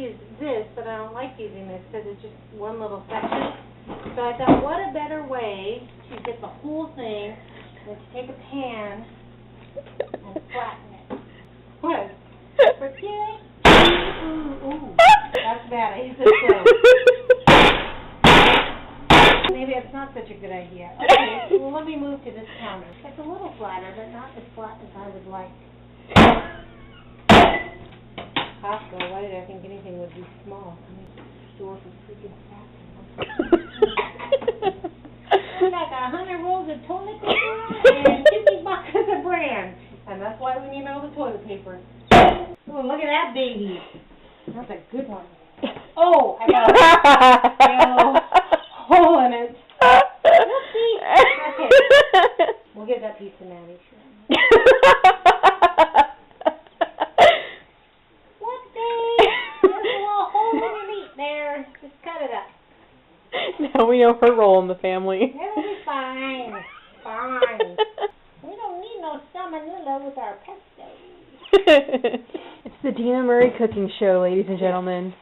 use this, but I don't like using this because it's just one little section. So I thought, what a better way to get the whole thing than to take a pan and flatten it. What? For kidding? Ooh. That's bad. I hate this slow. Maybe it's not such a good idea. Okay, well, let me move to this counter. It's a little flatter, but not as flat as I would like. Costco, why did I think anything would be small? I mean, store for freaking fat. Like 100 rolls of toilet paper and 50 boxes of Bran. And that's why we need all the toilet paper. Oh, look at that baby. That's a good one. Oh, I got a hole in it. Whoopsie. Okay. We'll give that piece to Maddie. Whoopsie. There's a little hole in your meat there. Just cut it up. Now we know her role in the family. It'll be fine. Fine. We don't need no salmonella with our pesto. It's the Dina Murray Cooking Show, ladies and gentlemen.